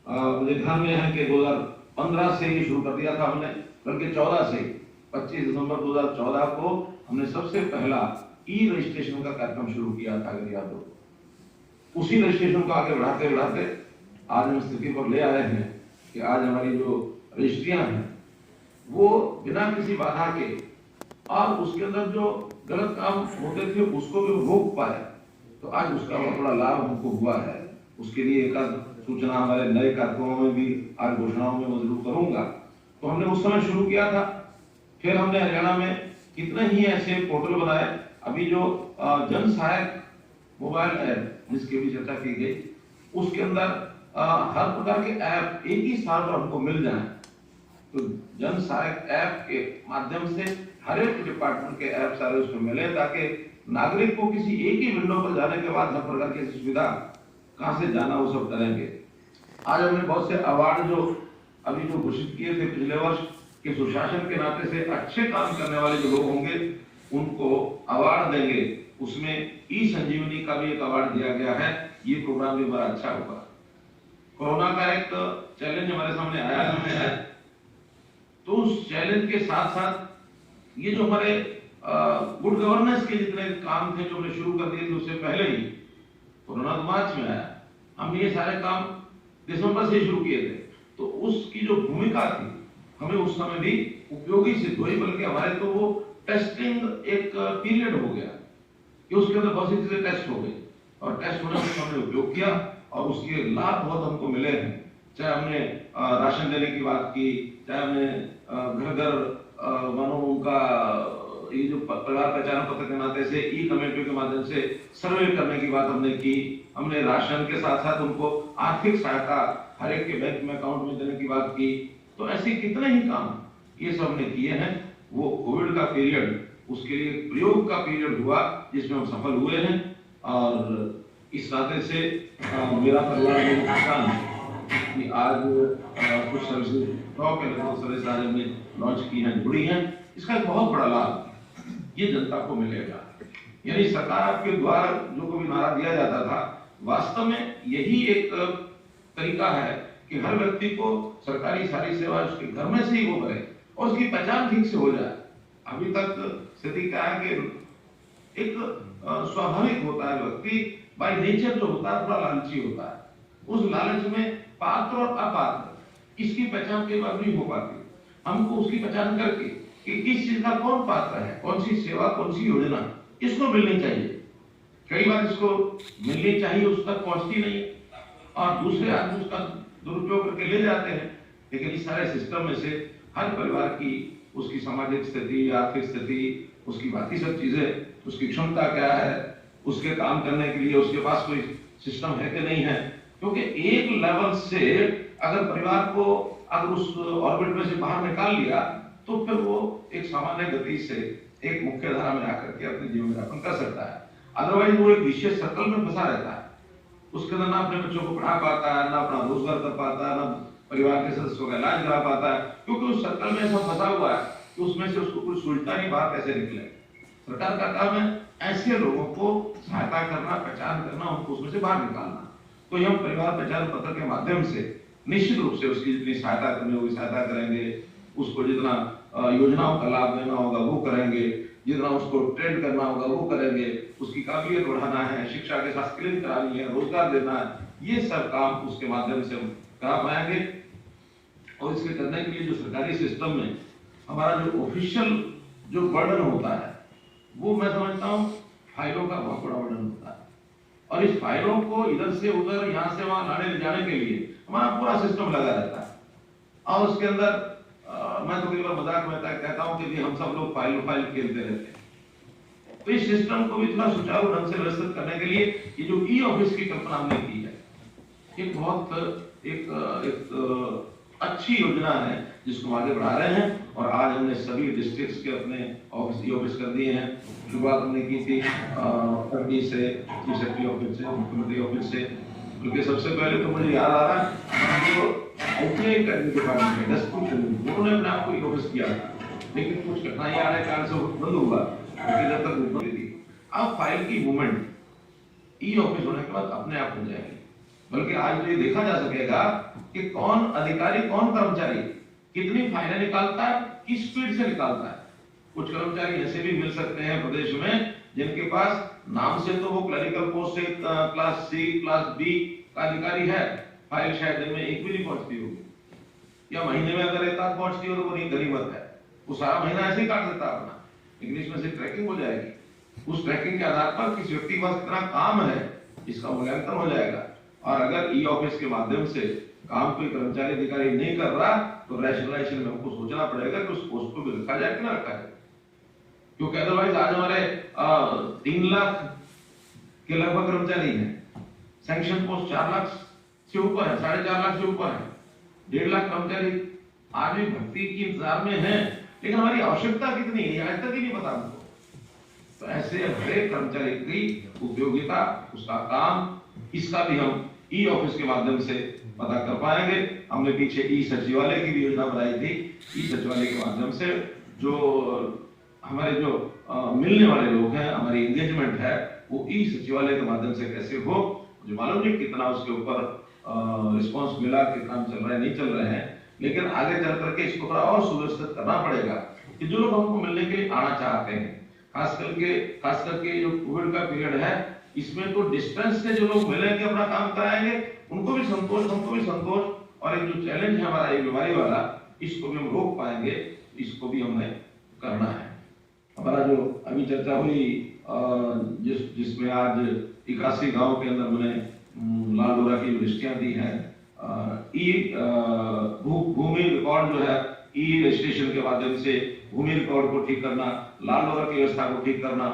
मुझे ध्यान में है कि 2015 से ही शुरू कर दिया था हमने, बल्कि 14 से 25 दिसंबर 2014 को हमने सबसे पहला ई रजिस्ट्रेशन का कार्यक्रम शुरू किया था, अगर याद हो। उसी रजिस्ट्रेशन को आगे बढ़ाते बढ़ाते आज हम स्थिति पर ले आए हैं कि आज हमारी जो रजिस्ट्रियां हैं वो बिना किसी बाधा के और उसके अंदर जो गलत काम होते थे उसको भी रोक पाए, तो आज उसका बहुत बड़ा लाभ हमको हुआ है। उसके लिए एक सूचना हमारे नए कार्यक्रमों में भी आज घोषणाओं में मैं जरूर करूंगा। तो हमने उस समय शुरू किया था, फिर हमने हरियाणा में कितने ही ऐसे पोर्टल बनाए। अभी जो जन सहायक मोबाइल ऐप जिसकी भी चर्चा की गई, उसके अंदर हर प्रकार के ऐप एक ही स्थान पर हमको मिल जाए, तो जन सहायक ऐप के माध्यम से हर एक डिपार्टमेंट के ऐप सारे उसमें मिले, ताकि नागरिक को किसी एक ही विंडो पर जाने के बाद हर प्रकार की सुविधा कहां से जाना वो सब करेंगे। आज हमने बहुत से अवार्ड जो अभी जो घोषित किए थे पिछले वर्ष के सुशासन के नाते से अच्छे काम करने वाले जो लोग होंगे उनको अवार्ड देंगे। उसमें ई संजीवनी का भी एक अवार्ड दिया गया है। ये प्रोग्राम भी बड़ा अच्छा होगा। कोरोना का एक चैलेंज हमारे सामने आया है, तो उस चैलेंज के साथ साथ ये जो हमारे गुड गवर्नेंस के जितने काम थे जो हमने शुरू कर दिए थे उससे पहले ही, कोरोना तो मार्च में आया, हमने ये सारे काम दिसंबर से शुरू किए थे, तो उसकी जो भूमिका थी हमें उस समय भी उपयोगी सिद्ध हुई। बल्कि हमारे तो वो टेस्टिंग एक पीरियड हो गया कि उसके अंदर बहुत सी चीजें टेस्ट हो गई और टेस्ट होने से हमने उपयोग किया और उसके लाभ बहुत हमको मिले हैं। चाहे हमने राशन देने की बात की, चाहे हमने घर घर मानो उनका ये जो परिवार पहचान पत्र के नाते से ई कमेटी के माध्यम से सर्वे करने की बात हमने की। हमने राशन के साथ साथ उनको आर्थिक सहायता हर एक के बैंक में अकाउंट में देने की बात की। तो ऐसे कितने ही काम ये सब हमने किए हैं। वो कोविड का पीरियड उसके लिए प्रयोग का पीरियड हुआ जिसमें हम सफल हुए हैं और इस नाते से मेरा परिवार कि आज कुछ सर्विसेज सर्विस आज हमने लॉन्च की हैं, जुड़ी हैं। इसका एक बहुत बड़ा लाभ ये जनता को मिलेगा। यानी सरकार के द्वारा जो कभी नारा दिया जाता था, वास्तव में यही एक तरीका है कि हर व्यक्ति को सरकारी सारी सेवा उसके घर में से ही वो करे और उसकी पहचान ठीक से हो जाए। अभी तक स्थिति क्या है कि एक स्वाभाविक होता है, व्यक्ति बाय नेचर जो होता है थोड़ा लालची होता है। उस लालच में पात्र और अपात्र इसकी पहचान कई बार नहीं हो पाती। हमको उसकी पहचान करके कि किस चीज का कौन पात्र है, कौन सी सेवा, कौन सी योजना इसको मिलनी चाहिए। कई बार इसको मिलनी चाहिए, उस तक पहुंचती नहीं और दूसरे आदमी उसका दुरुपयोग करके ले जाते हैं। लेकिन इस सारे सिस्टम में से हर परिवार की उसकी सामाजिक स्थिति, आर्थिक स्थिति, उसकी बाकी सब चीजें, उसकी क्षमता क्या है, उसके काम करने के लिए उसके पास कोई सिस्टम है कि नहीं है। क्योंकि एक लेवल से अगर परिवार को अगर उस ऑर्बिट में से बाहर निकाल लिया तो फिर वो एक सामान्य गति से एक मुख्य धारा में आकर के अपने जीवन यापन कर सकता है। अदरवाइज वो एक विशेष सर्कल में फंसा रहता है। उसके अंदर ना अपने बच्चों को पढ़ा पाता है, ना अपना रोजगार कर पाता है, ना परिवार के सदस्यों का इलाज करा पाता है, क्योंकि उस सर्कल में ऐसा फंसा हुआ है कि उसमें से उसको कुछ सुलझता नहीं, बाहर कैसे निकले। सरकार का काम है ऐसे लोगों को सहायता करना, पहचान करना, उनको उसमें से बाहर निकालना। तो हम परिवार पहचान पत्र के माध्यम से निश्चित रूप से उसकी जितनी सहायता करनी होगी सहायता करेंगे, उसको जितना योजनाओं का लाभ देना होगा वो करेंगे, जितना उसको ट्रेन करना होगा वो करेंगे, उसकी काबिलियत बढ़ाना है, शिक्षा के साथ स्किलिंग करानी है, रोजगार देना है, ये सब काम उसके माध्यम से हम करा पाएंगे। और इसके करने के लिए जो सरकारी सिस्टम में हमारा जो ऑफिशियल जो बर्डन होता है वो मैं समझता हूँ फाइलों का बहुत बड़ा बर्डन होता है। और इस फाइलों को इधर से उधर, यहाँ से वहां लाने ले जाने के लिए हमारा पूरा सिस्टम लगा रहता है। और उसके अंदर मैं तो कई बार मजाक में कहता हूँ कि हम सब लोग फाइल खेलते रहते हैं। तो इस सिस्टम को भी थोड़ा सुचारू ढंग से व्यवस्थित करने के लिए ये जो ई ऑफिस की कल्पना हमने की है, ये बहुत एक अच्छी योजना है जिसको आगे बढ़ा रहे हैं। और आज हमने सभी डिस्ट्रिक्ट्स के अपने ऑफिस ई ऑफिस कर दिए हैं। शुरुआत हमने की थी पटनी से, चीफ सेक्रेटरी ऑफिस से, मुख्यमंत्री ऑफिस से। क्योंकि सबसे पहले तो मुझे याद आ रहा है आईटीआई करने के बाद उन्होंने अपने आप को ई ऑफिस किया था, लेकिन कुछ कठिनाइयां आने के कारण से बंद हुआ। जब तक अब फाइल की मूवमेंट ई ऑफिस होने के बाद अपने आप हो जाएगी। बल्कि आज तो ये देखा जा सकेगा कि कौन अधिकारी, कौन कर्मचारी कितनी फाइलें निकालता है, किस स्पीड से निकालता है। कुछ कर्मचारी ऐसे भी मिल सकते हैं प्रदेश में जिनके पास नाम से तो वो क्लरिकल पोस्ट से क्लास सी क्लास बी का अधिकारी है, फाइल शायद दिन में एक भी नहीं पहुंचती होगी, या महीने में अगर एक आध पहुंचती हो तो वो नहीं गनीमत है, वो सारा महीना ऐसे ही काट देता अपना। लेकिन इसमें से ट्रैकिंग हो जाएगी, उस ट्रैकिंग के आधार पर किस व्यक्ति के पास कितना काम है इसका मूल्यांकन हो जाएगा। और अगर ई ऑफिस के माध्यम से काम कोई कर्मचारी अधिकारी नहीं कर रहा तो रैशनलाइजेशन में हमको सोचना पड़ेगा कि उस पोस्ट को भी रखा जाए कि ना रखा जाए, क्योंकि अदरवाइज आज हमारे 3 लाख के लगभग कर्मचारी हैं, सैंक्शन पोस्ट 4 लाख से ऊपर है, 4.5 लाख से ऊपर है, 1.5 लाख कर्मचारी आज भी भर्ती की इंतजार में है, लेकिन हमारी आवश्यकता कितनी है आज तक ही नहीं पता हमको। तो ऐसे हर एक कर्मचारी की उपयोगिता, उसका काम, इसका भी हम ई ऑफिस के माध्यम से पता कर पाएंगे। हमने पीछे ई सचिवालय की भी योजना बनाई थी, ई सचिवालय के माध्यम से जो हमारे जो मिलने वाले लोग हैं, हमारी एंगेजमेंट है, वो ई सचिवालय के माध्यम से कैसे हो, मुझे मालूम नहीं कितना उसके ऊपर रिस्पांस मिला, कितना चल रहा है, नहीं चल रहे हैं, लेकिन आगे चल करके इसको थोड़ा और सुव्यवस्थित करना पड़ेगा कि जो लोग हमको मिलने के लिए आना चाहते हैं, खास करके जो कोविड का पीरियड है, इसमें तो डिस्टेंस से जो लोग मिलेंगे, अपना काम कराएंगे, उनको भी संतोष, हमको भी संतोष, और एक जो चैलेंज है हमारा ये बीमारी वाला, इसको भी हम रोक पाएंगे, इसको भी हमें करना है। हमारा जो अभी चर्चा हुई जिसमें आज 81 गांव के अंदर मैंने लाल डोरा की रजिस्ट्रियां दी हैं, भूमि रिकॉर्ड जो है ई रजिस्ट्रेशन के माध्यम से भूमि रिकॉर्ड को ठीक करना, लाल डोरा की व्यवस्था को ठीक करना,